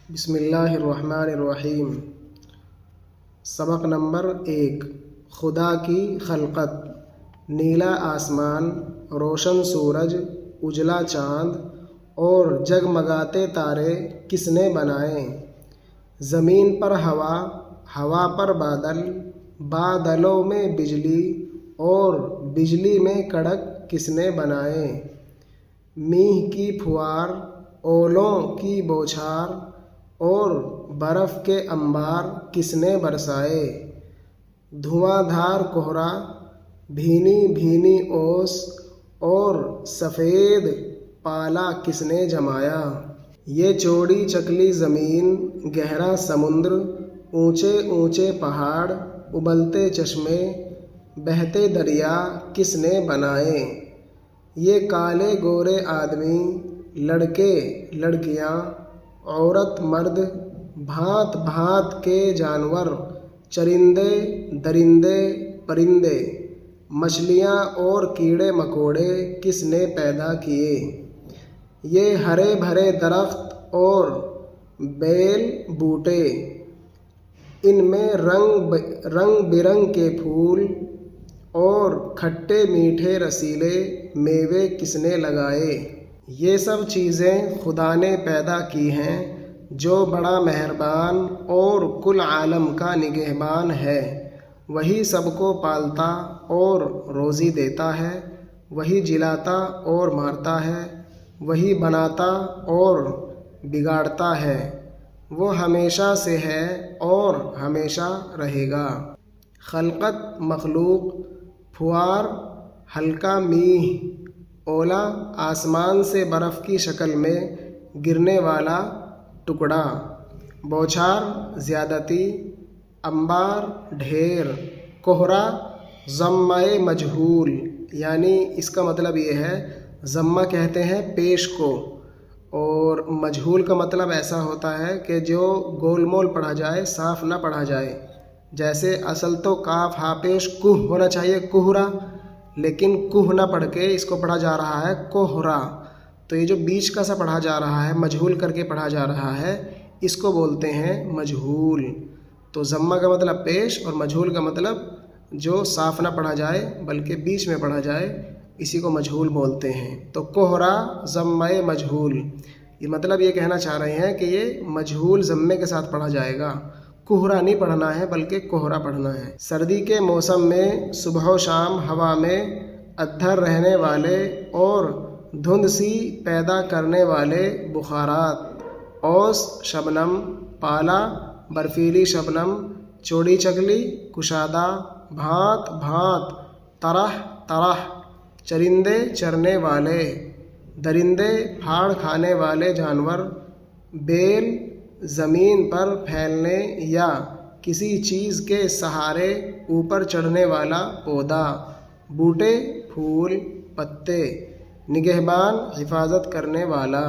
بسم اللہ الرحمن الرحیم۔ سبق نمبر 1، خدا کی خلقت۔ نیلا آسمان، روشن سورج، اجلا چاند اور جگمگاتے تارے کس نے بنائے؟ زمین پر ہوا، ہوا پر بادل، بادلوں میں بجلی اور بجلی میں کڑک کس نے بنائے؟ میںہ کی پھوار، اولوں کی بوچھار اور برف کے انبار کس نے برسائے؟ دھواں دھار کہرا، بھینی بھینی اوس اور سفید پالا کس نے جمایا؟ یہ چوڑی چکلی زمین، گہرا سمندر، اونچے اونچے پہاڑ، ابلتے چشمے، بہتے دریا کس نے بنائے؟ یہ کالے گورے آدمی، لڑکے لڑکیاں، عورت مرد، بھانت بھانت کے جانور، چرندے درندے پرندے، مچھلیاں اور کیڑے مکوڑے کس نے پیدا کیے؟ یہ ہرے بھرے درخت اور بیل بوٹے، ان میں رنگ برنگ کے پھول اور کھٹے میٹھے رسیلے میوے کس نے لگائے؟ یہ سب چیزیں خدا نے پیدا کی ہیں جو بڑا مہربان اور کل عالم کا نگہبان ہے۔ وہی سب کو پالتا اور روزی دیتا ہے، وہی جلاتا اور مارتا ہے، وہی بناتا اور بگاڑتا ہے، وہ ہمیشہ سے ہے اور ہمیشہ رہے گا۔ خلقت مخلوق، پھوار ہلکا میںہ، اولا آسمان سے برف کی شکل میں گرنے والا ٹکڑا، بوچھار زیادتی، انبار ڈھیر، کہرا ضمہ مجہول، یعنی اس کا مطلب یہ ہے، ضمہ کہتے ہیں پیش کو، اور مجہول کا مطلب ایسا ہوتا ہے کہ جو گول مول پڑھا جائے، صاف نہ پڑھا جائے۔ جیسے اصل تو کاف ہا پیش کوہ ہونا چاہیے، کوہرا، لیکن کوہ نہ پڑھ کے اس کو پڑھا جا رہا ہے کوہرا، تو یہ جو بیچ کا سا پڑھا جا رہا ہے، مجہول کر کے پڑھا جا رہا ہے، اس کو بولتے ہیں مجہول۔ تو ضمہ کا مطلب پیش اور مجہول کا مطلب جو صاف نہ پڑھا جائے بلکہ بیچ میں پڑھا جائے، اسی کو مجہول بولتے ہیں۔ تو کوہرا ضمہ مجہول، یہ مطلب یہ کہنا چاہ رہے ہیں کہ یہ مجہول ضمے کے ساتھ پڑھا جائے گا، کوہرا نہیں پڑھنا ہے بلکہ کوہرا پڑھنا ہے۔ سردی کے موسم میں صبح و شام ہوا میں ادھر رہنے والے اور دھند سی پیدا کرنے والے بخارات، اوس شبنم، پالا برفیلی شبنم، چوڑی چکلی کشادہ، بھانت بھانت، طرح طرح، چرندے چرنے والے، درندے پھاڑ کھانے والے جانور، بیل زمین پر پھیلنے یا کسی چیز کے سہارے اوپر چڑھنے والا پودا، بوٹے پھول پتے، نگہبان حفاظت کرنے والا۔